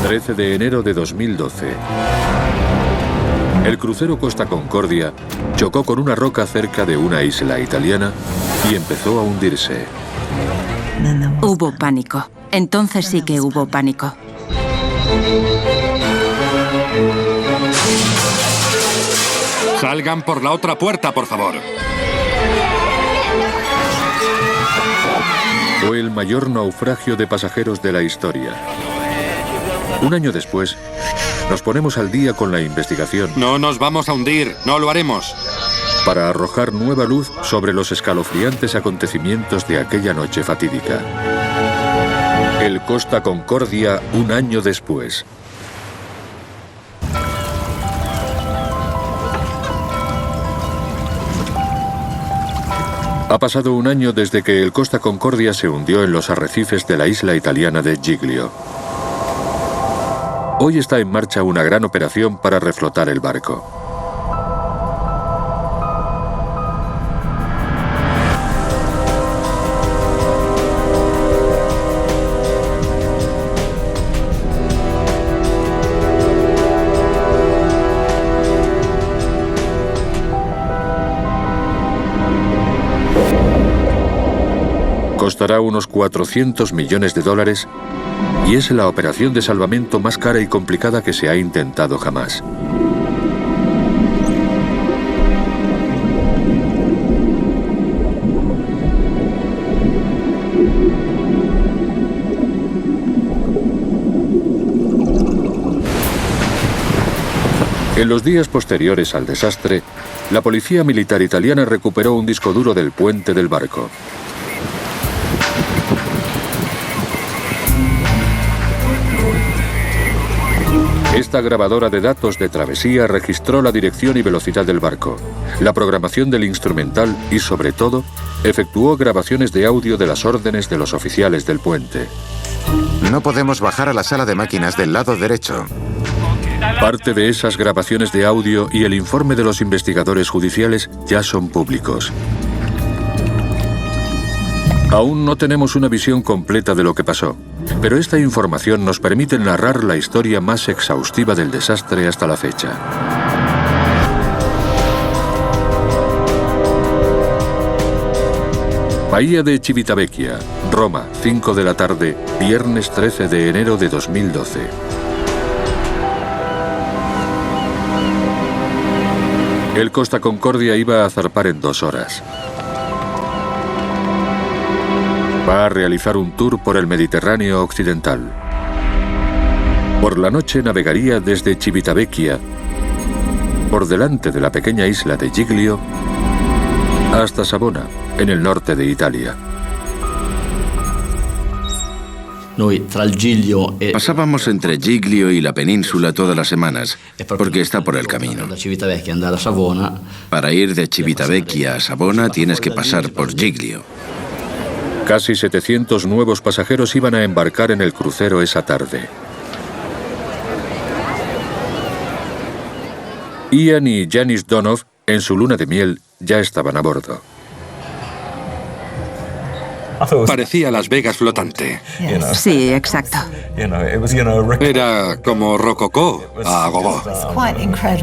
13 de enero de 2012. El crucero Costa Concordia chocó con una roca cerca de una isla italiana y empezó a hundirse. Hubo pánico. Entonces sí que hubo pánico. Salgan por la otra puerta, por favor. Fue el mayor naufragio de pasajeros de la historia. Un año después, nos ponemos al día con la investigación. No nos vamos a hundir, no lo haremos. Para arrojar nueva luz sobre los escalofriantes acontecimientos de aquella noche fatídica. El Costa Concordia un año después. Ha pasado un año desde que el Costa Concordia se hundió en los arrecifes de la isla italiana de Giglio. Hoy está en marcha una gran operación para reflotar el barco. Costará unos 400 millones de dólares y es la operación de salvamento más cara y complicada que se ha intentado jamás. En los días posteriores al desastre, la policía militar italiana recuperó un disco duro del puente del barco. Esta grabadora de datos de travesía registró la dirección y velocidad del barco, la programación del instrumental y, sobre todo, efectuó grabaciones de audio de las órdenes de los oficiales del puente. No podemos bajar a la sala de máquinas del lado derecho. Parte de esas grabaciones de audio y el informe de los investigadores judiciales ya son públicos. Aún no tenemos una visión completa de lo que pasó, pero esta información nos permite narrar la historia más exhaustiva del desastre hasta la fecha. Bahía de Civitavecchia, Roma, 5 de la tarde, viernes 13 de enero de 2012. El Costa Concordia iba a zarpar en 2 horas. Va a realizar un tour por el Mediterráneo occidental. Por la noche navegaría desde Civitavecchia, por delante de la pequeña isla de Giglio, hasta Savona, en el norte de Italia. Pasábamos entre Giglio y la península todas las semanas, porque está por el camino. Para ir de Civitavecchia a Savona tienes que pasar por Giglio. Casi 700 nuevos pasajeros iban a embarcar en el crucero esa tarde. Ian y Janis Donoff, en su luna de miel, ya estaban a bordo. Parecía Las Vegas flotante. Sí, exacto. Era como rococó a gogó.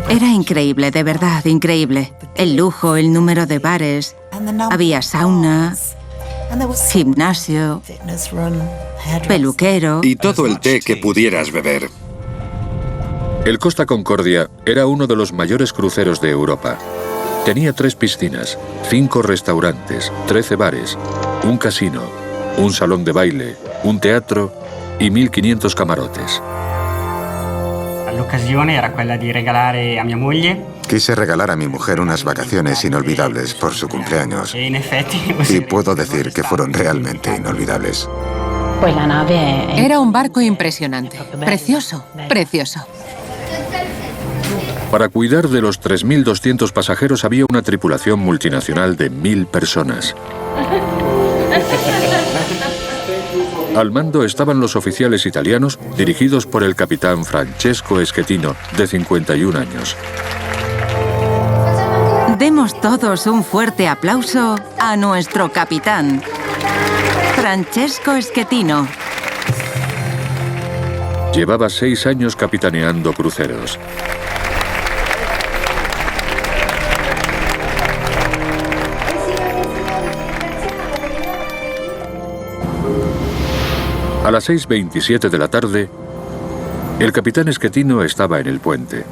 Era increíble, de verdad, increíble. El lujo, el número de bares. Había sauna, gimnasio, peluquero. Y todo el té que pudieras beber. El Costa Concordia era uno de los mayores cruceros de Europa. Tenía 3 piscinas, 5 restaurantes, 13 bares, un casino, un salón de baile, un teatro y 1.500 camarotes. L'occasione era quella di regalare a mia moglie. Quise regalar a mi mujer unas vacaciones inolvidables por su cumpleaños. Y puedo decir que fueron realmente inolvidables. Era un barco impresionante. Precioso, precioso. Para cuidar de los 3.200 pasajeros había una tripulación multinacional de 1.000 personas. Al mando estaban los oficiales italianos, dirigidos por el capitán Francesco Schettino, de 51 años. Demos todos un fuerte aplauso a nuestro capitán, Francesco Schettino. Llevaba 6 años capitaneando cruceros. A las 6:27 de la tarde, el capitán Schettino estaba en el puente.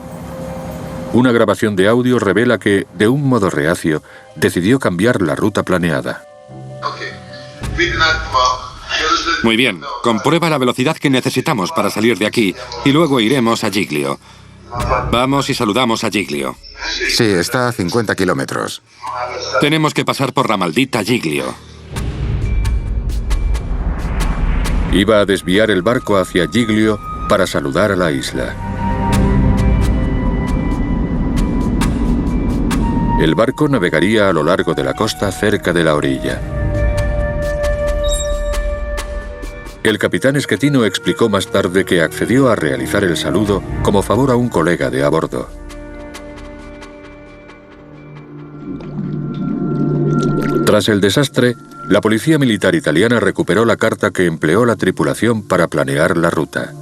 Una grabación de audio revela que, de un modo reacio, decidió cambiar la ruta planeada. Muy bien, comprueba la velocidad que necesitamos para salir de aquí y luego iremos a Giglio. Vamos y saludamos a Giglio. Sí, está a 50 kilómetros. Tenemos que pasar por la maldita Giglio. Iba a desviar el barco hacia Giglio para saludar a la isla. El barco navegaría a lo largo de la costa cerca de la orilla. El capitán Schettino explicó más tarde que accedió a realizar el saludo como favor a un colega de a bordo. Tras el desastre, la policía militar italiana recuperó la carta que empleó la tripulación para planear la ruta.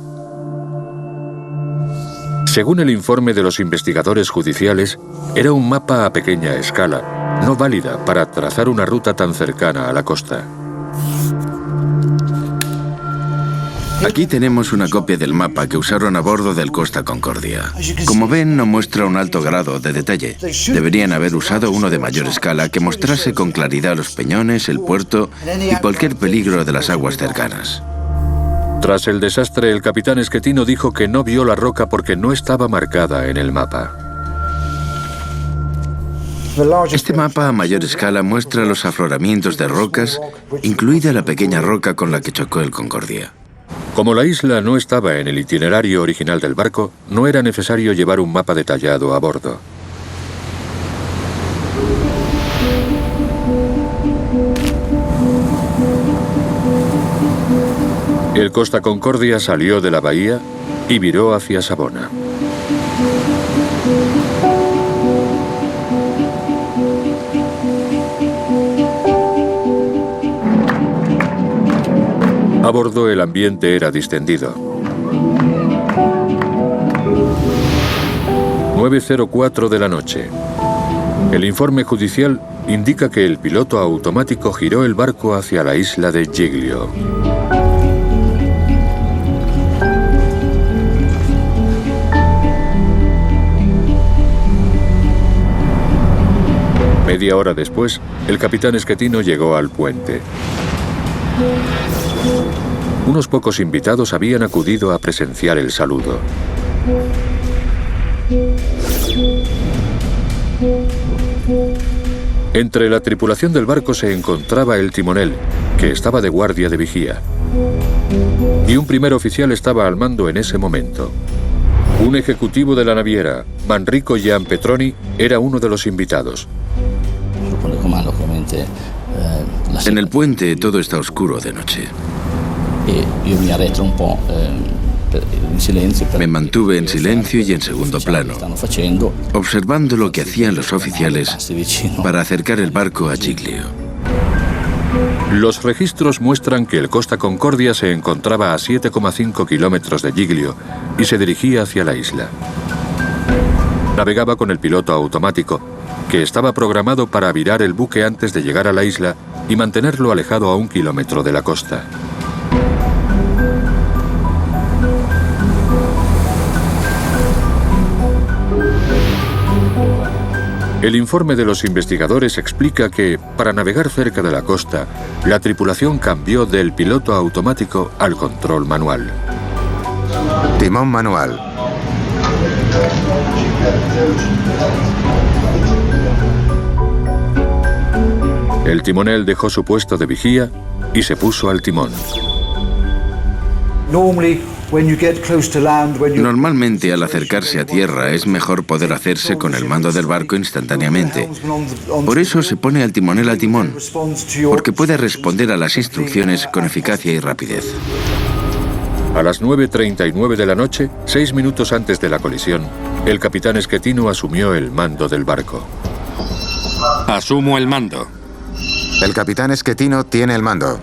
Según el informe de los investigadores judiciales, era un mapa a pequeña escala, no válida para trazar una ruta tan cercana a la costa. Aquí tenemos una copia del mapa que usaron a bordo del Costa Concordia. Como ven, no muestra un alto grado de detalle. Deberían haber usado uno de mayor escala que mostrase con claridad los peñones, el puerto y cualquier peligro de las aguas cercanas. Tras el desastre, el capitán Schettino dijo que no vio la roca porque no estaba marcada en el mapa. Este mapa a mayor escala muestra los afloramientos de rocas, incluida la pequeña roca con la que chocó el Concordia. Como la isla no estaba en el itinerario original del barco, no era necesario llevar un mapa detallado a bordo. El Costa Concordia salió de la bahía y viró hacia Savona. A bordo el ambiente era distendido. 9:04 de la noche. El informe judicial indica que el piloto automático giró el barco hacia la isla de Giglio. Media hora después, el capitán Schettino llegó al puente. Unos pocos invitados habían acudido a presenciar el saludo. Entre la tripulación del barco se encontraba el timonel, que estaba de guardia de vigía. Y un primer oficial estaba al mando en ese momento. Un ejecutivo de la naviera, Manrico Gianpetroni, era uno de los invitados. En el puente todo está oscuro de noche. Me mantuve en silencio y en segundo plano, observando lo que hacían los oficiales para acercar el barco a Giglio. Los registros muestran que el Costa Concordia se encontraba a 7,5 kilómetros de Giglio y se dirigía hacia la isla. Navegaba con el piloto automático, que estaba programado para virar el buque antes de llegar a la isla y mantenerlo alejado a 1 kilómetro de la costa. El informe de los investigadores explica que, para navegar cerca de la costa, la tripulación cambió del piloto automático al control manual. Timón manual. El timonel dejó su puesto de vigía y se puso al timón. Normalmente al acercarse a tierra es mejor poder hacerse con el mando del barco instantáneamente. Por eso se pone al timonel al timón, porque puede responder a las instrucciones con eficacia y rapidez. A las 9:39 de la noche, 6 minutos antes de la colisión, el capitán Schettino asumió el mando del barco. Asumo el mando. El capitán Schettino tiene el mando.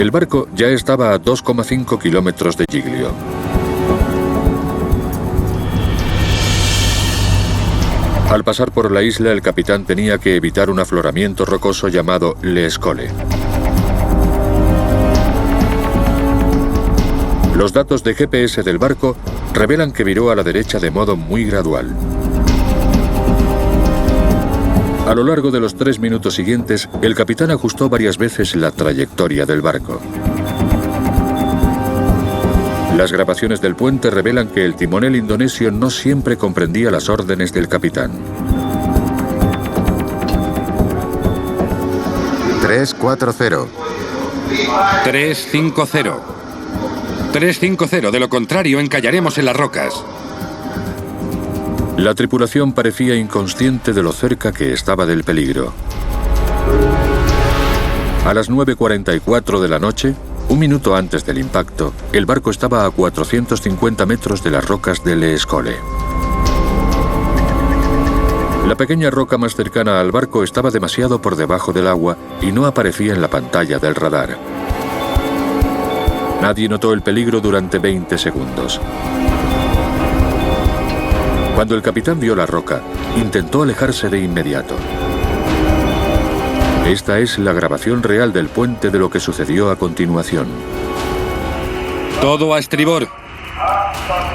El barco ya estaba a 2,5 kilómetros de Giglio. Al pasar por la isla, el capitán tenía que evitar un afloramiento rocoso llamado Le Escole. Los datos de GPS del barco revelan que viró a la derecha de modo muy gradual. A lo largo de los 3 minutos siguientes, el capitán ajustó varias veces la trayectoria del barco. Las grabaciones del puente revelan que el timonel indonesio no siempre comprendía las órdenes del capitán. 340. 350. 350, de lo contrario encallaremos en las rocas. La tripulación parecía inconsciente de lo cerca que estaba del peligro. A las 9:44 de la noche, un minuto antes del impacto, el barco estaba a 450 metros de las rocas de Le Escole. La pequeña roca más cercana al barco estaba demasiado por debajo del agua y no aparecía en la pantalla del radar. Nadie notó el peligro durante 20 segundos. Cuando el capitán vio la roca, intentó alejarse de inmediato. Esta es la grabación real del puente de lo que sucedió a continuación. Todo a estribor.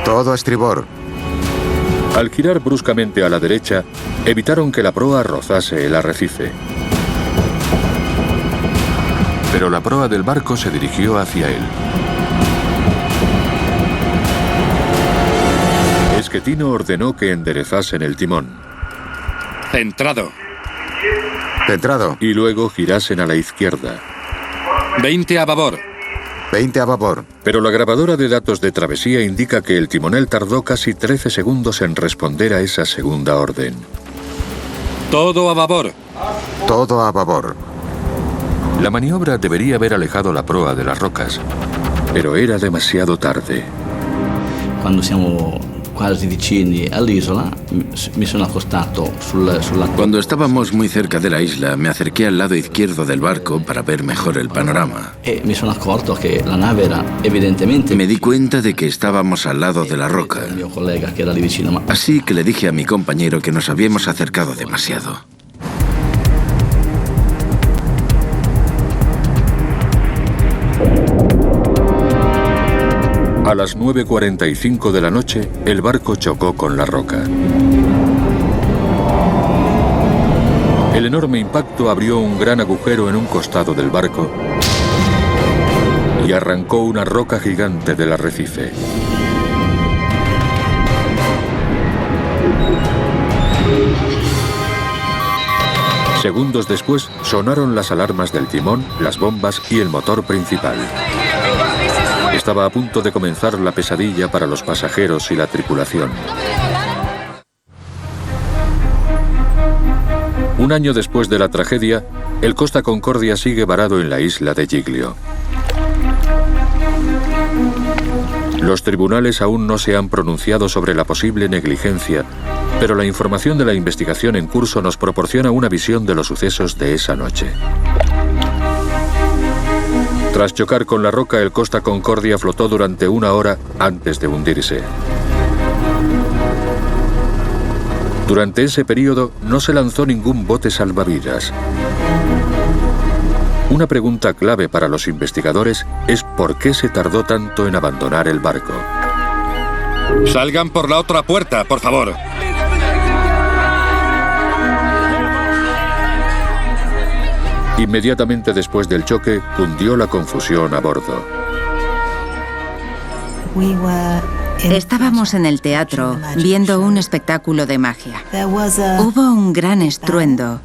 Todo a estribor. Al girar bruscamente a la derecha, evitaron que la proa rozase el arrecife. Pero la proa del barco se dirigió hacia él. Schettino ordenó que enderezasen el timón. Centrado. Centrado. Y luego girasen a la izquierda. 20 a babor. 20 a babor. Pero la grabadora de datos de travesía indica que el timonel tardó casi 13 segundos en responder a esa segunda orden. Todo a babor. Todo a babor. La maniobra debería haber alejado la proa de las rocas, pero era demasiado tarde. Cuando siamo quasi vicini all'isola, mi sono accostato sulla... Cuando estábamos muy cerca de la isla, me acerqué al lado izquierdo del barco para ver mejor el panorama. E mi sono accorto che la nave era evidentemente... Me di cuenta de que estábamos al lado de la roca. Il mio collega che era lì vicino, Así que le dije a mi compañero que nos habíamos acercado demasiado. A las 9:45 de la noche, el barco chocó con la roca. El enorme impacto abrió un gran agujero en un costado del barco y arrancó una roca gigante del arrecife. Segundos después, sonaron las alarmas del timón, las bombas y el motor principal. Estaba a punto de comenzar la pesadilla para los pasajeros y la tripulación. Un año después de la tragedia, el Costa Concordia sigue varado en la isla de Giglio. Los tribunales aún no se han pronunciado sobre la posible negligencia, pero la información de la investigación en curso nos proporciona una visión de los sucesos de esa noche. Tras chocar con la roca, el Costa Concordia flotó durante 1 hora antes de hundirse. Durante ese periodo no se lanzó ningún bote salvavidas. Una pregunta clave para los investigadores es por qué se tardó tanto en abandonar el barco. Salgan por la otra puerta, por favor. Inmediatamente después del choque, cundió la confusión a bordo. Estábamos en el teatro viendo un espectáculo de magia. Hubo un gran estruendo.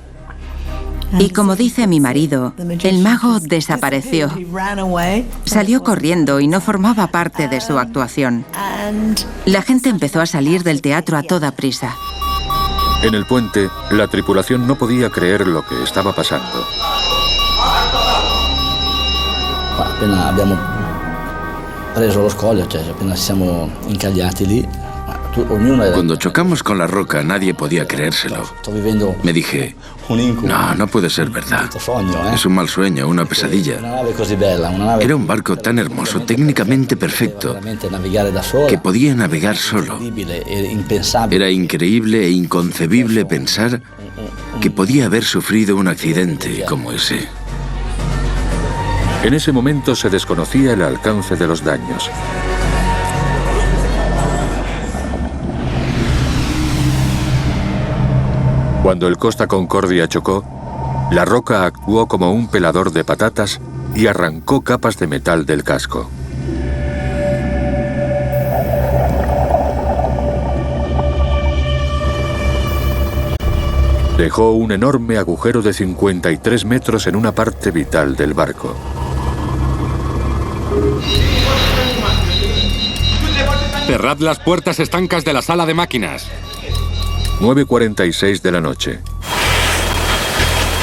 Y como dice mi marido, el mago desapareció. Salió corriendo y no formaba parte de su actuación. La gente empezó a salir del teatro a toda prisa. En el puente, la tripulación no podía creer lo que estaba pasando. Appena abbiamo preso lo scoglio, cioè appena ci siamo incagliati lì, Cuando chocamos con la roca, nadie podía creérselo. Me dije, no puede ser verdad. Es un mal sueño, una pesadilla. Era un barco tan hermoso, técnicamente perfecto, que podía navegar solo. Era increíble e inconcebible pensar que podía haber sufrido un accidente como ese. En ese momento se desconocía el alcance de los daños. Cuando el Costa Concordia chocó, la roca actuó como un pelador de patatas y arrancó capas de metal del casco. Dejó un enorme agujero de 53 metros en una parte vital del barco. Cerrad las puertas estancas de la sala de máquinas. 9:46 de la noche.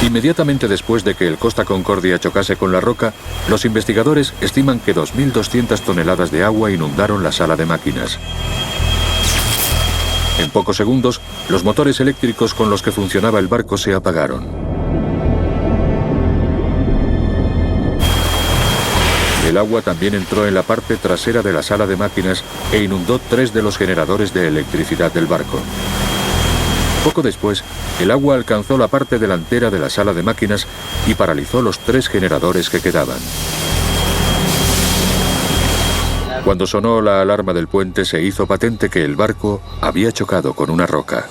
Inmediatamente después de que el Costa Concordia chocase con la roca, los investigadores estiman que 2.200 toneladas de agua inundaron la sala de máquinas. En pocos segundos, los motores eléctricos con los que funcionaba el barco se apagaron. El agua también entró en la parte trasera de la sala de máquinas e inundó 3 de los generadores de electricidad del barco. Poco después, el agua alcanzó la parte delantera de la sala de máquinas y paralizó los 3 generadores que quedaban. Cuando sonó la alarma del puente, se hizo patente que el barco había chocado con una roca.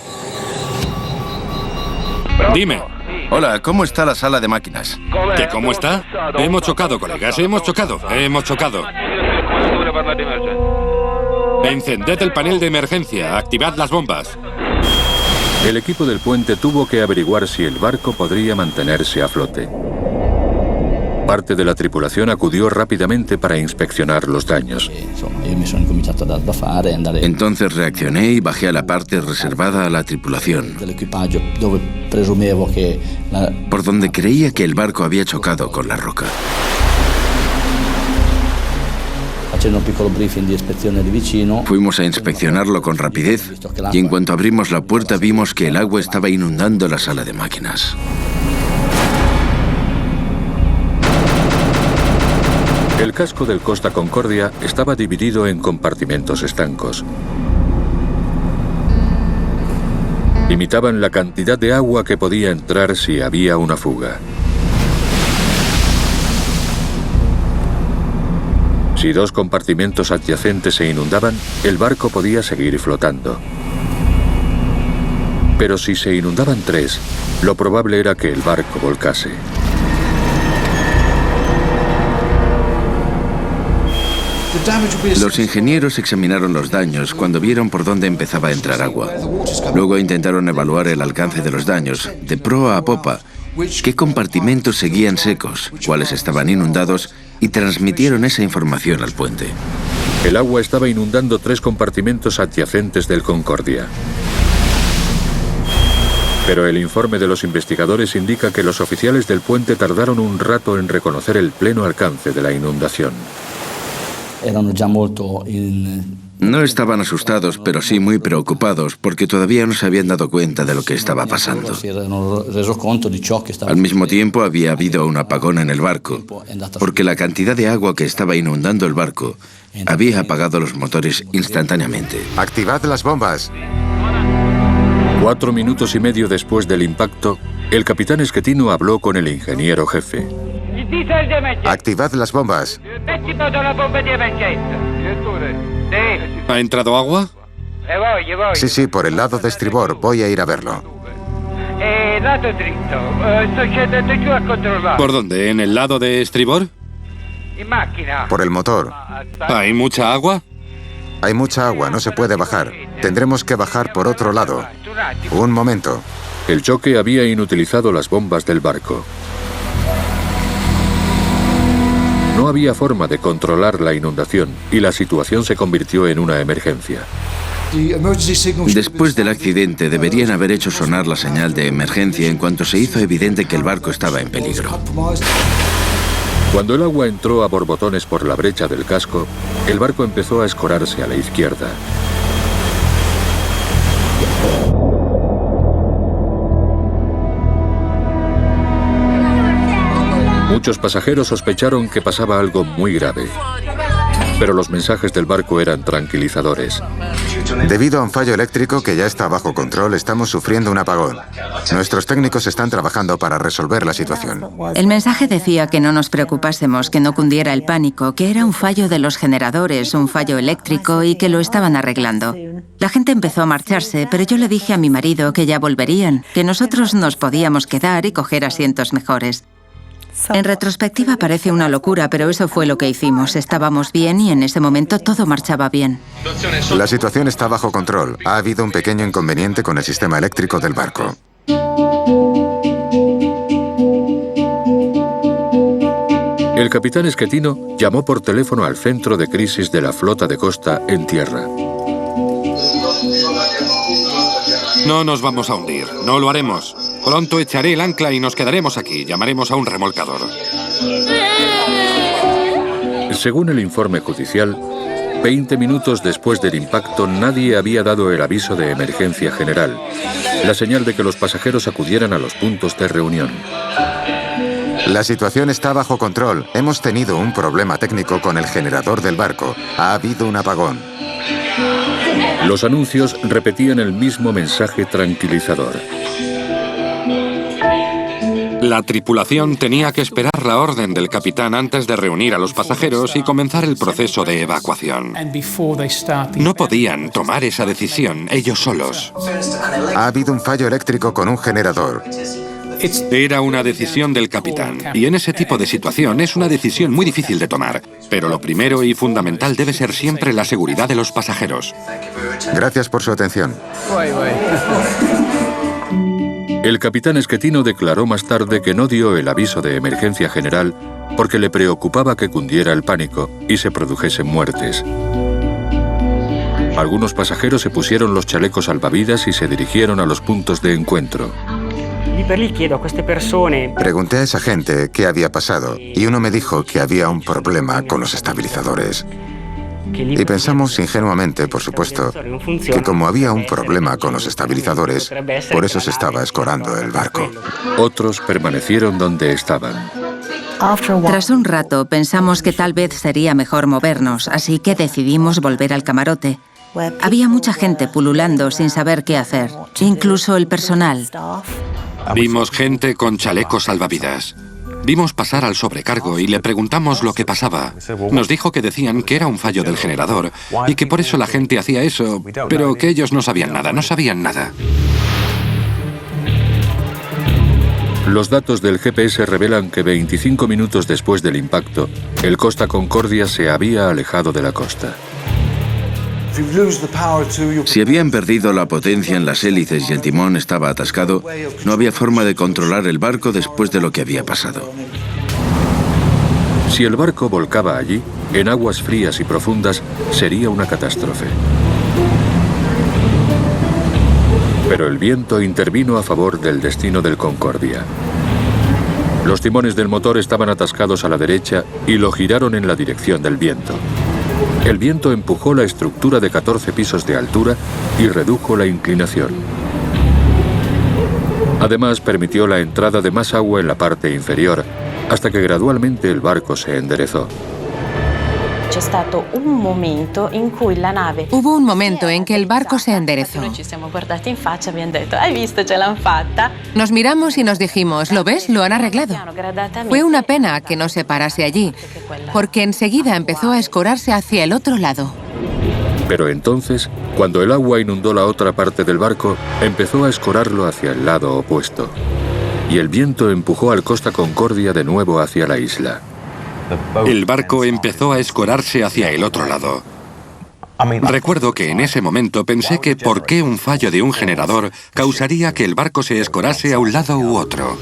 Dime. Hola, ¿cómo está la sala de máquinas? ¿Que cómo está? Hemos chocado, colegas, hemos chocado. Encended el panel de emergencia, activad las bombas. El equipo del puente tuvo que averiguar si el barco podría mantenerse a flote. Parte de la tripulación acudió rápidamente para inspeccionar los daños. Entonces reaccioné y bajé a la parte reservada a la tripulación, por donde creía que el barco había chocado con la roca. Fuimos a inspeccionarlo con rapidez y en cuanto abrimos la puerta vimos que el agua estaba inundando la sala de máquinas. El casco del Costa Concordia estaba dividido en compartimentos estancos. Limitaban la cantidad de agua que podía entrar si había una fuga. Si 2 compartimentos adyacentes se inundaban, el barco podía seguir flotando. Pero si se inundaban 3, lo probable era que el barco volcase. Los ingenieros examinaron los daños cuando vieron por dónde empezaba a entrar agua. Luego intentaron evaluar el alcance de los daños, de proa a popa, qué compartimentos seguían secos, cuáles estaban inundados, y transmitieron esa información al puente. El agua estaba inundando 3 compartimentos adyacentes del Concordia. Pero el informe de los investigadores indica que los oficiales del puente tardaron un rato en reconocer el pleno alcance de la inundación. No estaban asustados, pero sí muy preocupados, porque todavía no se habían dado cuenta de lo que estaba pasando. Al mismo tiempo había habido un apagón en el barco, porque la cantidad de agua que estaba inundando el barco había apagado los motores instantáneamente. ¡Activad las bombas! 4 minutos y medio después del impacto, el capitán Schettino habló con el ingeniero jefe. ¡Activad las bombas! ¿Ha entrado agua? Sí, por el lado de estribor. Voy a ir a verlo. ¿Por dónde? ¿En el lado de estribor? Por el motor. ¿Hay mucha agua? Hay mucha agua, no se puede bajar. Tendremos que bajar por otro lado. Un momento. El choque había inutilizado las bombas del barco. No había forma de controlar la inundación y la situación se convirtió en una emergencia. Después del accidente deberían haber hecho sonar la señal de emergencia en cuanto se hizo evidente que el barco estaba en peligro. Cuando el agua entró a borbotones por la brecha del casco, el barco empezó a escorarse a la izquierda. Muchos pasajeros sospecharon que pasaba algo muy grave. Pero los mensajes del barco eran tranquilizadores. Debido a un fallo eléctrico que ya está bajo control, estamos sufriendo un apagón. Nuestros técnicos están trabajando para resolver la situación. El mensaje decía que no nos preocupásemos, que no cundiera el pánico, que era un fallo de los generadores, un fallo eléctrico y que lo estaban arreglando. La gente empezó a marcharse, pero yo le dije a mi marido que ya volverían, que nosotros nos podíamos quedar y coger asientos mejores. En retrospectiva parece una locura, pero eso fue lo que hicimos. Estábamos bien y en ese momento todo marchaba bien. La situación está bajo control. Ha habido un pequeño inconveniente con el sistema eléctrico del barco. El capitán Schettino llamó por teléfono al centro de crisis de la flota de costa en tierra. No nos vamos a hundir, no lo haremos. Pronto echaré el ancla y nos quedaremos aquí. Llamaremos a un remolcador. Según el informe judicial, 20 minutos después del impacto nadie había dado el aviso de emergencia general, la señal de que los pasajeros acudieran a los puntos de reunión. La situación está bajo control. Hemos tenido un problema técnico con el generador del barco. Ha habido un apagón. Los anuncios repetían el mismo mensaje tranquilizador. La tripulación tenía que esperar la orden del capitán antes de reunir a los pasajeros y comenzar el proceso de evacuación. No podían tomar esa decisión ellos solos. Ha habido un fallo eléctrico con un generador. Era una decisión del capitán, y en ese tipo de situación es una decisión muy difícil de tomar. Pero lo primero y fundamental debe ser siempre la seguridad de los pasajeros. Gracias por su atención. El capitán Schettino declaró más tarde que no dio el aviso de emergencia general porque le preocupaba que cundiera el pánico y se produjesen muertes. Algunos pasajeros se pusieron los chalecos salvavidas y se dirigieron a los puntos de encuentro. Pregunté a esa gente qué había pasado y uno me dijo que había un problema con los estabilizadores. Y pensamos ingenuamente, por supuesto, que como había un problema con los estabilizadores, por eso se estaba escorando el barco. Otros permanecieron donde estaban. Tras un rato pensamos que tal vez sería mejor movernos, así que decidimos volver al camarote. Había mucha gente pululando sin saber qué hacer, incluso el personal. Vimos gente con chalecos salvavidas. Vimos pasar al sobrecargo y le preguntamos lo que pasaba. Nos dijo que decían que era un fallo del generador y que por eso la gente hacía eso, pero que ellos no sabían nada, no sabían nada. Los datos del GPS revelan que 25 minutos después del impacto, el Costa Concordia se había alejado de la costa. Si habían perdido la potencia en las hélices y el timón estaba atascado, no había forma de controlar el barco después de lo que había pasado. Si el barco volcaba allí, en aguas frías y profundas, sería una catástrofe. Pero el viento intervino a favor del destino del Concordia. Los timones del motor estaban atascados a la derecha y lo giraron en la dirección del viento. El viento empujó la estructura de 14 pisos de altura y redujo la inclinación. Además, permitió la entrada de más agua en la parte inferior, hasta que gradualmente el barco se enderezó. Hubo un momento en que el barco se enderezó. Nos miramos y nos dijimos, ¿lo ves? Lo han arreglado. Fue una pena que no se parase allí, porque enseguida empezó a escorarse hacia el otro lado. Pero entonces, cuando el agua inundó la otra parte del barco, empezó a escorarlo hacia el lado opuesto. Y el viento empujó al Costa Concordia de nuevo hacia la isla. El barco empezó a escorarse hacia el otro lado. Recuerdo que en ese momento pensé que ¿por qué un fallo de un generador causaría que el barco se escorase a un lado u otro?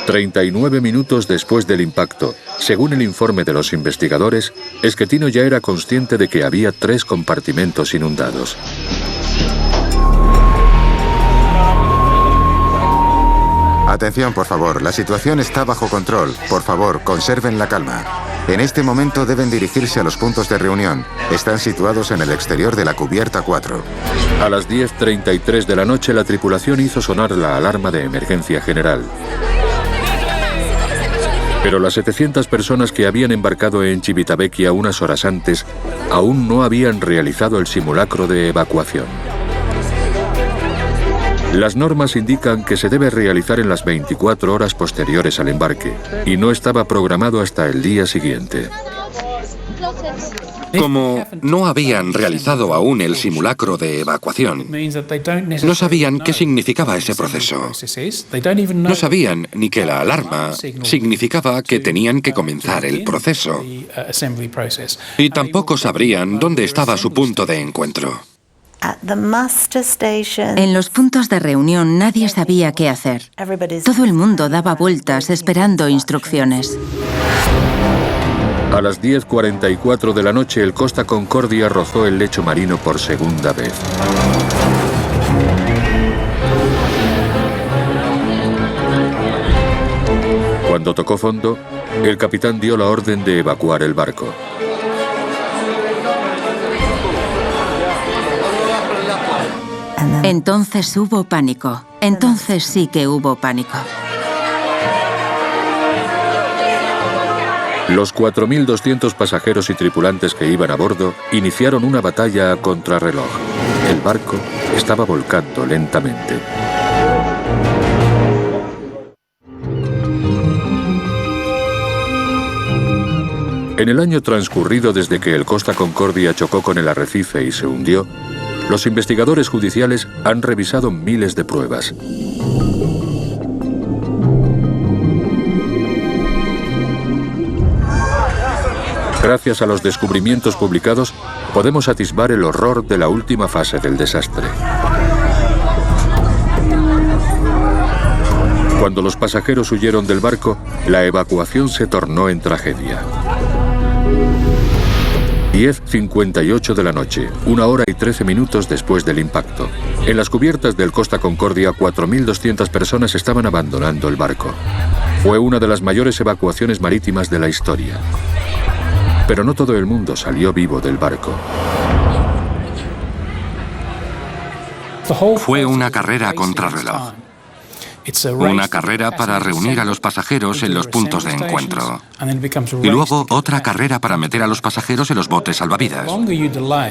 39 minutos después del impacto, según el informe de los investigadores, Schettino ya era consciente de que había 3 compartimentos inundados. Atención, por favor, la situación está bajo control. Por favor, conserven la calma. En este momento deben dirigirse a los puntos de reunión. Están situados en el exterior de la cubierta 4. A las 10:33 de la noche, la tripulación hizo sonar la alarma de emergencia general. Pero las 700 personas que habían embarcado en Civitavecchia unas horas antes aún no habían realizado el simulacro de evacuación. Las normas indican que se debe realizar en las 24 horas posteriores al embarque, y no estaba programado hasta el día siguiente. Como no habían realizado aún el simulacro de evacuación, no sabían qué significaba ese proceso. No sabían ni que la alarma significaba que tenían que comenzar el proceso. Y tampoco sabrían dónde estaba su punto de encuentro. En los puntos de reunión nadie sabía qué hacer. Todo el mundo daba vueltas esperando instrucciones. A las 10:44 de la noche, el Costa Concordia rozó el lecho marino por segunda vez. Cuando tocó fondo, el capitán dio la orden de evacuar el barco. Entonces hubo pánico. Entonces sí que hubo pánico. Los 4.200 pasajeros y tripulantes que iban a bordo iniciaron una batalla a contrarreloj. El barco estaba volcando lentamente. En el año transcurrido desde que el Costa Concordia chocó con el arrecife y se hundió, los investigadores judiciales han revisado miles de pruebas. Gracias a los descubrimientos publicados, podemos atisbar el horror de la última fase del desastre. Cuando los pasajeros huyeron del barco, la evacuación se tornó en tragedia. 10:58 de la noche, 1 hora y 13 minutos después del impacto. En las cubiertas del Costa Concordia, 4.200 personas estaban abandonando el barco. Fue una de las mayores evacuaciones marítimas de la historia. Pero no todo el mundo salió vivo del barco. Fue una carrera a contrarreloj. Una carrera para reunir a los pasajeros en los puntos de encuentro. Y luego otra carrera para meter a los pasajeros en los botes salvavidas.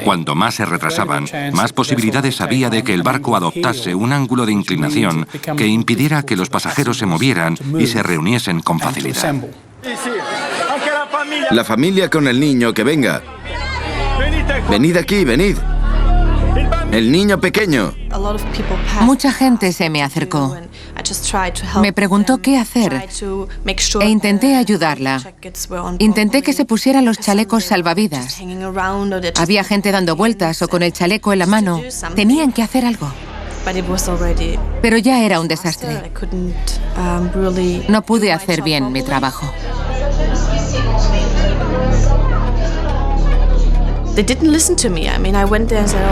Cuando más se retrasaban, más posibilidades había de que el barco adoptase un ángulo de inclinación que impidiera que los pasajeros se movieran y se reuniesen con facilidad. La familia con el niño, que venga. Venid aquí, venid. El niño pequeño. Mucha gente se me acercó. Me preguntó qué hacer e intenté ayudarla. Intenté que se pusiera los chalecos salvavidas. Había gente dando vueltas o con el chaleco en la mano. Tenían que hacer algo. Pero ya era un desastre. No pude hacer bien mi trabajo.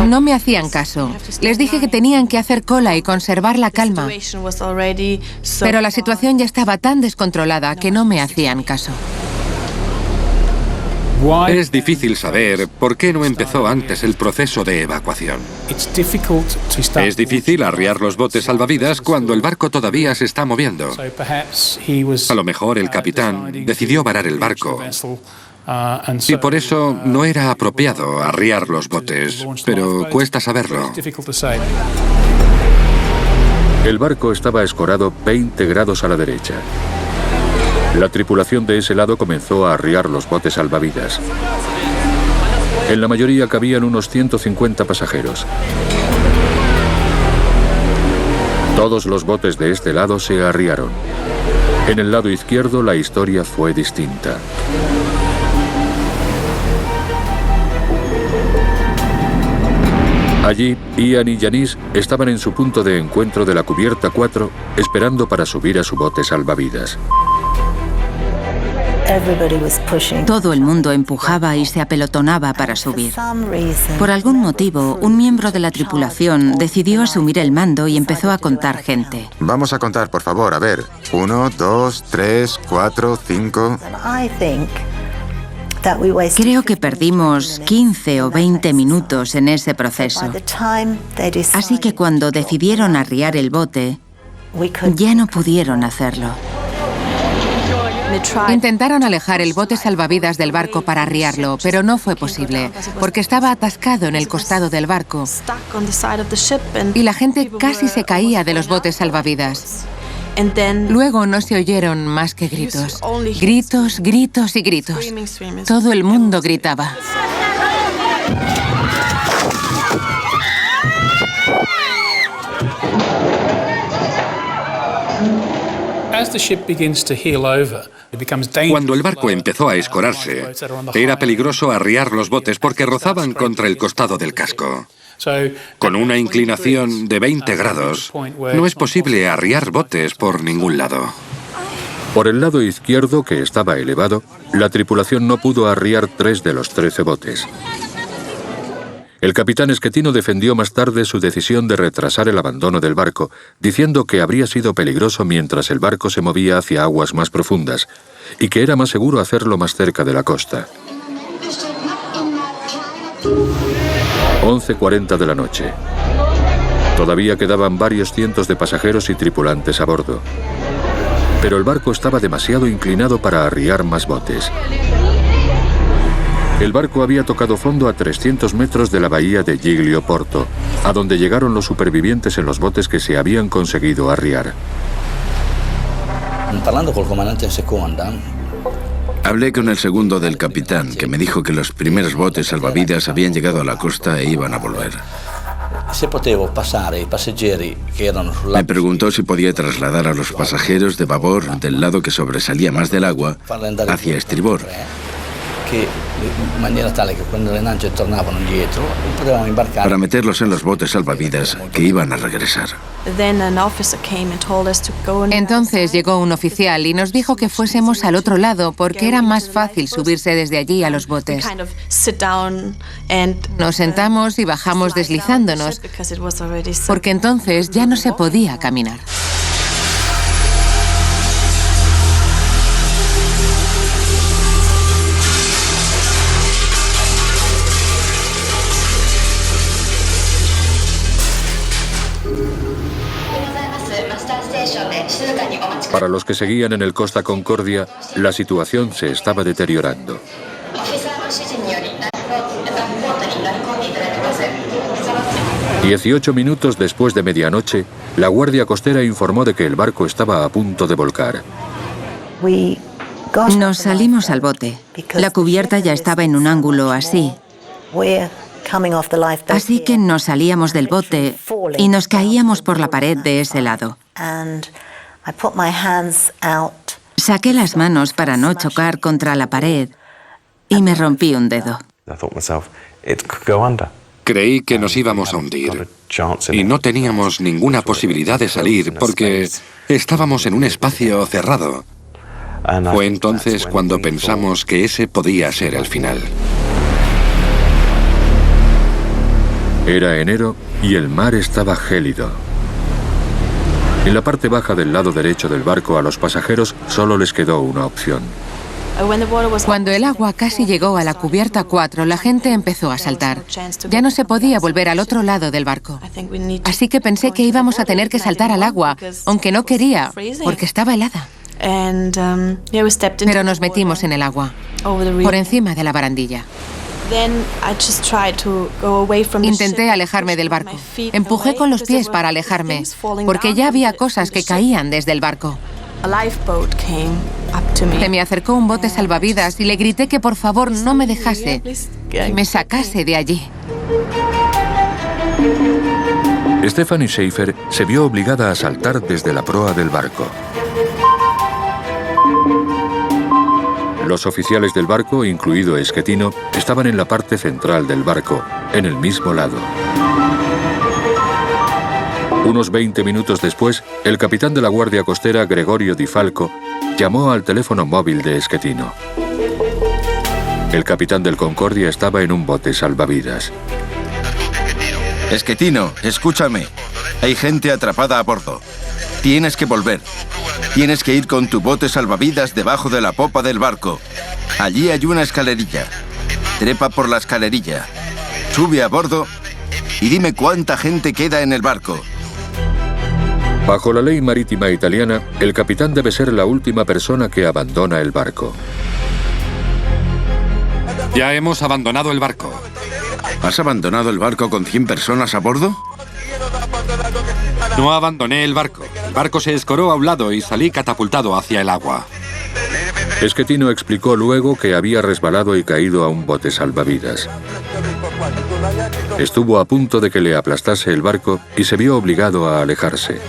No me hacían caso. Les dije que tenían que hacer cola y conservar la calma. Pero la situación ya estaba tan descontrolada que no me hacían caso. Es difícil saber por qué no empezó antes el proceso de evacuación. Es difícil arriar los botes salvavidas cuando el barco todavía se está moviendo. A lo mejor el capitán decidió varar el barco. Y por eso no era apropiado arriar los botes, pero cuesta saberlo. El barco estaba escorado 20 grados a la derecha. La tripulación de ese lado comenzó a arriar los botes salvavidas. En la mayoría cabían unos 150 pasajeros. Todos los botes de este lado se arriaron. En el lado izquierdo la historia fue distinta. Allí, Ian y Janice estaban en su punto de encuentro de la cubierta 4, esperando para subir a su bote salvavidas. Todo el mundo empujaba y se apelotonaba para subir. Por algún motivo, un miembro de la tripulación decidió asumir el mando y empezó a contar gente. Vamos a contar, por favor, a ver. 1, 2, 3, 4, 5... Creo que perdimos 15 o 20 minutos en ese proceso. Así que cuando decidieron arriar el bote, ya no pudieron hacerlo. Intentaron alejar el bote salvavidas del barco para arriarlo, pero no fue posible, porque estaba atascado en el costado del barco y la gente casi se caía de los botes salvavidas. Luego no se oyeron más que gritos. Gritos, gritos y gritos. Todo el mundo gritaba. Cuando el barco empezó a escorarse, era peligroso arriar los botes porque rozaban contra el costado del casco. Con una inclinación de 20 grados, no es posible arriar botes por ningún lado. Por el lado izquierdo, que estaba elevado, la tripulación no pudo arriar 3 de los 13 botes. El capitán Schettino defendió más tarde su decisión de retrasar el abandono del barco, diciendo que habría sido peligroso mientras el barco se movía hacia aguas más profundas, y que era más seguro hacerlo más cerca de la costa. 11:40 de la noche. Todavía quedaban varios cientos de pasajeros y tripulantes a bordo. Pero el barco estaba demasiado inclinado para arriar más botes. El barco había tocado fondo a 300 metros de la bahía de Giglio Porto, a donde llegaron los supervivientes en los botes que se habían conseguido arriar. Parlando col comandante in seconda, hablé con el segundo del capitán, que me dijo que los primeros botes salvavidas habían llegado a la costa e iban a volver. se potevo passare i passeggeri che erano sul Me preguntó si podía trasladar a los pasajeros de babor del lado que sobresalía más del agua hacia estribor. che in maniera tale che quando le nance tornavano indietro potevamo imbarcare. Para meterlos en los botes salvavidas que iban a regresar. Entonces llegó un oficial y nos dijo que fuésemos al otro lado porque era más fácil subirse desde allí a los botes. Nos sentamos y bajamos deslizándonos porque entonces ya no se podía caminar. Para los que seguían en el Costa Concordia, la situación se estaba deteriorando. 18 minutos después de medianoche, la Guardia Costera informó de que el barco estaba a punto de volcar. Nos salimos al bote. La cubierta ya estaba en un ángulo así. Así que nos salíamos del bote y nos caíamos por la pared de ese lado. Saqué las manos para no chocar contra la pared y me rompí un dedo. Creí que nos íbamos a hundir y no teníamos ninguna posibilidad de salir porque estábamos en un espacio cerrado. Fue entonces cuando pensamos que ese podía ser el final. Era enero y el mar estaba gélido. En la parte baja del lado derecho del barco a los pasajeros solo les quedó una opción. Cuando el agua casi llegó a la cubierta 4, la gente empezó a saltar. Ya no se podía volver al otro lado del barco. Así que pensé que íbamos a tener que saltar al agua, aunque no quería, porque estaba helada. Pero nos metimos en el agua, por encima de la barandilla. Intenté alejarme del barco. Empujé con los pies para alejarme, porque ya había cosas que caían desde el barco. Se me acercó un bote salvavidas y le grité que por favor no me dejase, que me sacase de allí. Stephanie Schaefer se vio obligada a saltar desde la proa del barco. Los oficiales del barco, incluido Schettino, estaban en la parte central del barco, en el mismo lado. Unos 20 minutos después, el capitán de la Guardia Costera, Gregorio Di Falco, llamó al teléfono móvil de Schettino. El capitán del Concordia estaba en un bote salvavidas. Schettino, escúchame. Hay gente atrapada a bordo. Tienes que volver. Tienes que ir con tu bote salvavidas debajo de la popa del barco. Allí hay una escalerilla. Trepa por la escalerilla. Sube a bordo y dime cuánta gente queda en el barco. Bajo la ley marítima italiana, el capitán debe ser la última persona que abandona el barco. Ya hemos abandonado el barco. ¿Has abandonado el barco con 100 personas a bordo? No abandoné el barco. El barco se escoró a un lado y salí catapultado hacia el agua. Schettino explicó luego que había resbalado y caído a un bote salvavidas. Estuvo a punto de que le aplastase el barco y se vio obligado a alejarse.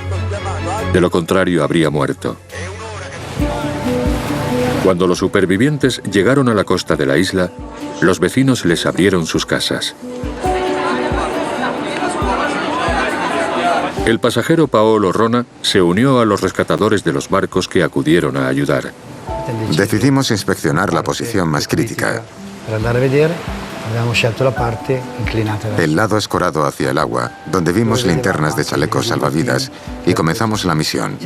De lo contrario, habría muerto. Cuando los supervivientes llegaron a la costa de la isla, los vecinos les abrieron sus casas. El pasajero Paolo Rona se unió a los rescatadores de los barcos que acudieron a ayudar. Decidimos inspeccionar la posición más crítica. El lado escorado hacia el agua, donde vimos linternas de chalecos salvavidas, y comenzamos la misión.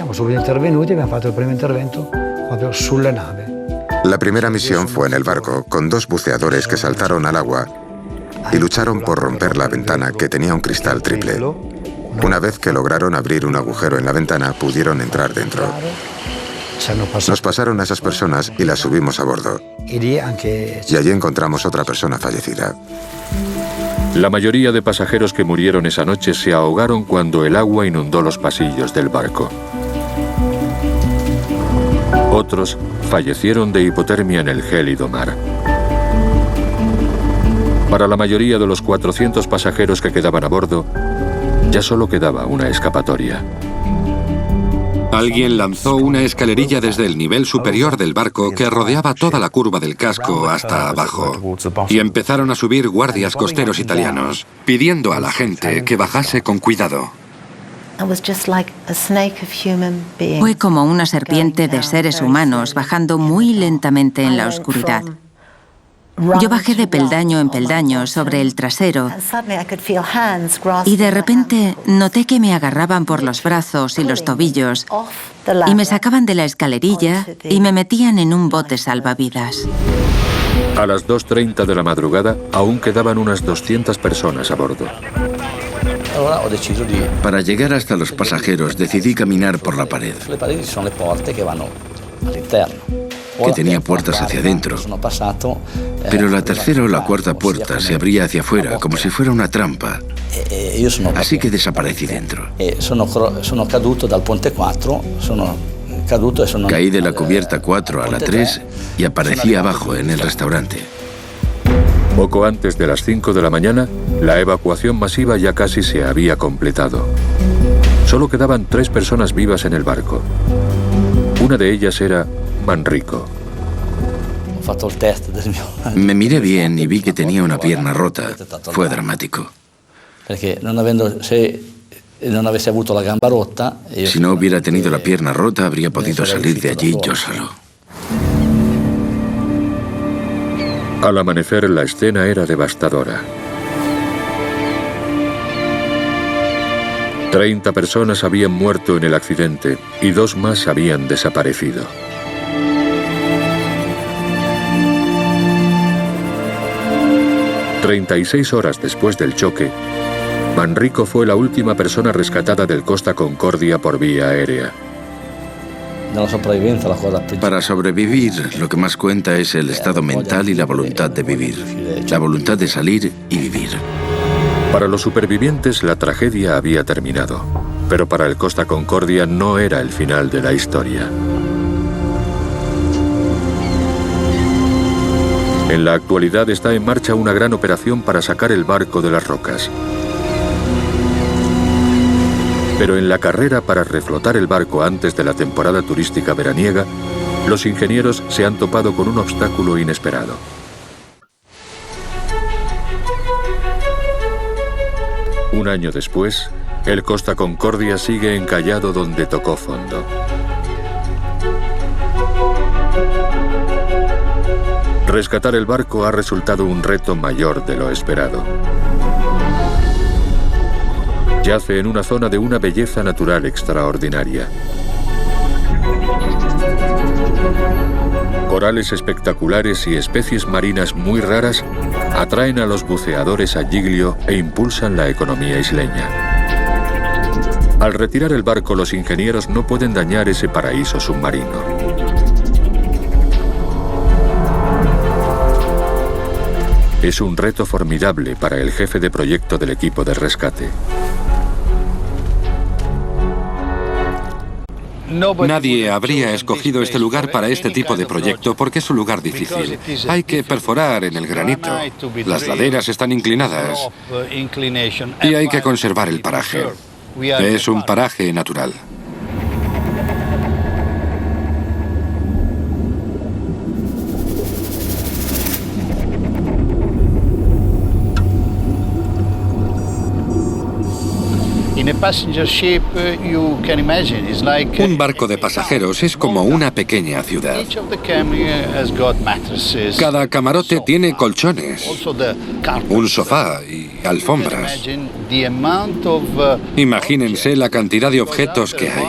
La primera misión fue en el barco, con 2 buceadores que saltaron al agua y lucharon por romper la ventana, que tenía un cristal triple. Una vez que lograron abrir un agujero en la ventana, pudieron entrar dentro. Nos pasaron a esas personas y las subimos a bordo. Y allí encontramos otra persona fallecida. La mayoría de pasajeros que murieron esa noche se ahogaron cuando el agua inundó los pasillos del barco. Otros fallecieron de hipotermia en el gélido mar. Para la mayoría de los 400 pasajeros que quedaban a bordo, ya solo quedaba una escapatoria. Alguien lanzó una escalerilla desde el nivel superior del barco que rodeaba toda la curva del casco hasta abajo. Y empezaron a subir guardias costeros italianos, pidiendo a la gente que bajase con cuidado. Fue como una serpiente de seres humanos bajando muy lentamente en la oscuridad. Yo bajé de peldaño en peldaño sobre el trasero y de repente noté que me agarraban por los brazos y los tobillos y me sacaban de la escalerilla y me metían en un bote salvavidas. A las 2:30 de la madrugada aún quedaban unas 200 personas a bordo. Para llegar hasta los pasajeros decidí caminar por la pared, que tenía puertas hacia adentro, pero la tercera o la cuarta puerta se abría hacia afuera, como si fuera una trampa. Así que desaparecí dentro. Caí de la cubierta 4 a la 3 y aparecí abajo en el restaurante. Poco antes de las 5 de la mañana, la evacuación masiva ya casi se había completado. Solo quedaban 3 personas vivas en el barco. Una de ellas era Manrico. Me miré bien y vi que tenía una pierna rota. Fue dramático. Si no hubiera tenido la pierna rota, habría podido salir de allí yo solo. Al amanecer, la escena era devastadora. 30 personas habían muerto en el accidente y 2 más habían desaparecido. «36 horas después del choque, Manrico fue la última persona rescatada del Costa Concordia por vía aérea. Para sobrevivir, lo que más cuenta es el estado mental y la voluntad de vivir. La voluntad de salir y vivir. Para los supervivientes, la tragedia había terminado, pero para el Costa Concordia no era el final de la historia. En la actualidad está en marcha una gran operación para sacar el barco de las rocas. Pero en la carrera para reflotar el barco antes de la temporada turística veraniega, los ingenieros se han topado con un obstáculo inesperado. Un año después, el Costa Concordia sigue encallado donde tocó fondo. Rescatar el barco ha resultado un reto mayor de lo esperado. Yace en una zona de una belleza natural extraordinaria. Corales espectaculares y especies marinas muy raras atraen a los buceadores a Giglio e impulsan la economía isleña. Al retirar el barco, los ingenieros no pueden dañar ese paraíso submarino. Es un reto formidable para el jefe de proyecto del equipo de rescate. Nadie habría escogido este lugar para este tipo de proyecto porque es un lugar difícil. Hay que perforar en el granito. Las laderas están inclinadas y hay que conservar el paraje. Es un paraje natural. Un barco de pasajeros es como una pequeña ciudad. Cada camarote tiene colchones, un sofá y alfombras. Imagínense la cantidad de objetos que hay.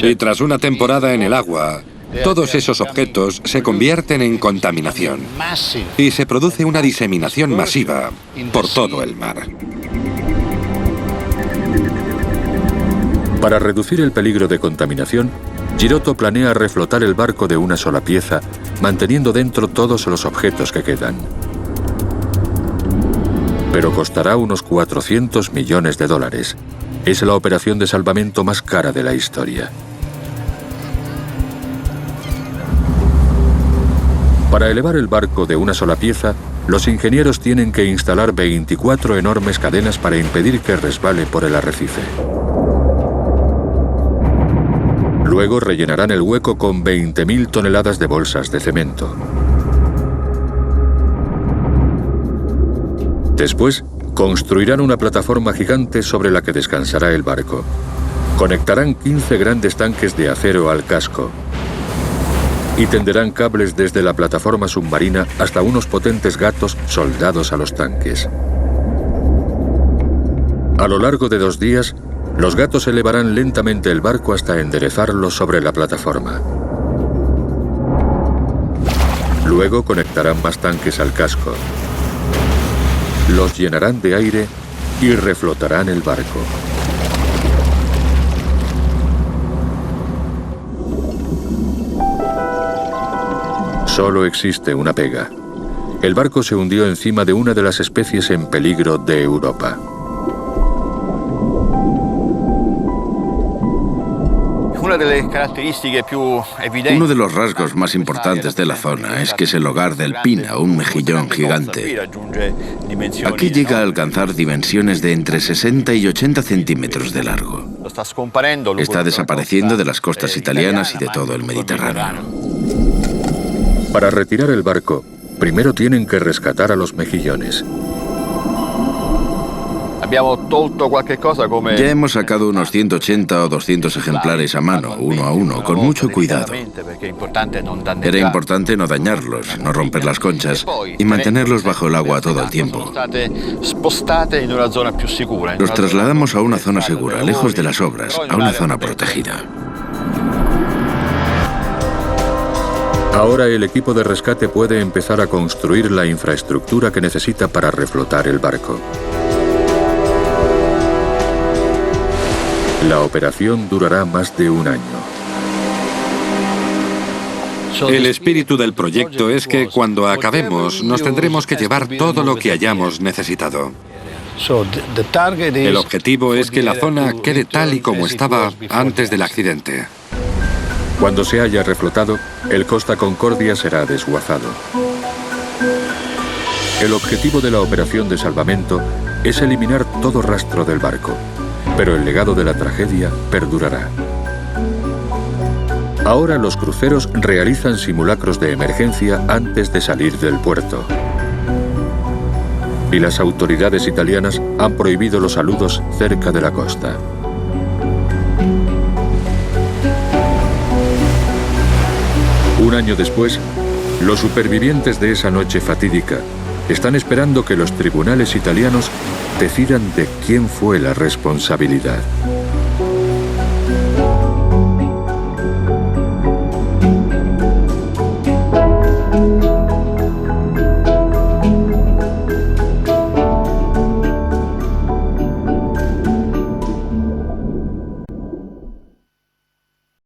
Y tras una temporada en el agua, todos esos objetos se convierten en contaminación y se produce una diseminación masiva por todo el mar. Para reducir el peligro de contaminación, Giroto planea reflotar el barco de una sola pieza, manteniendo dentro todos los objetos que quedan. Pero costará unos 400 millones de dólares. Es la operación de salvamento más cara de la historia. Para elevar el barco de una sola pieza, los ingenieros tienen que instalar 24 enormes cadenas para impedir que resbale por el arrecife. Luego rellenarán el hueco con 20.000 toneladas de bolsas de cemento. Después, construirán una plataforma gigante sobre la que descansará el barco. Conectarán 15 grandes tanques de acero al casco y tenderán cables desde la plataforma submarina hasta unos potentes gatos soldados a los tanques. A lo largo de 2 días, los gatos elevarán lentamente el barco hasta enderezarlo sobre la plataforma. Luego conectarán más tanques al casco. Los llenarán de aire y reflotarán el barco. Solo existe una pega. El barco se hundió encima de una de las especies en peligro de Europa. Uno de los rasgos más importantes de la zona es que es el hogar del pina, un mejillón gigante. Aquí llega a alcanzar dimensiones de entre 60 y 80 centímetros de largo. Está desapareciendo de las costas italianas y de todo el Mediterráneo. Para retirar el barco, primero tienen que rescatar a los mejillones. Ya hemos sacado unos 180 o 200 ejemplares a mano, uno a uno, con mucho cuidado. Era importante no dañarlos, no romper las conchas y mantenerlos bajo el agua todo el tiempo. Los trasladamos a una zona segura, lejos de las obras, a una zona protegida. Ahora el equipo de rescate puede empezar a construir la infraestructura que necesita para reflotar el barco. La operación durará más de un año. El espíritu del proyecto es que cuando acabemos nos tendremos que llevar todo lo que hayamos necesitado. El objetivo es que la zona quede tal y como estaba antes del accidente. Cuando se haya reflotado, el Costa Concordia será desguazado. El objetivo de la operación de salvamento es eliminar todo rastro del barco, pero el legado de la tragedia perdurará. Ahora los cruceros realizan simulacros de emergencia antes de salir del puerto. Y las autoridades italianas han prohibido los saludos cerca de la costa. Un año después, los supervivientes de esa noche fatídica están esperando que los tribunales italianos decidan de quién fue la responsabilidad.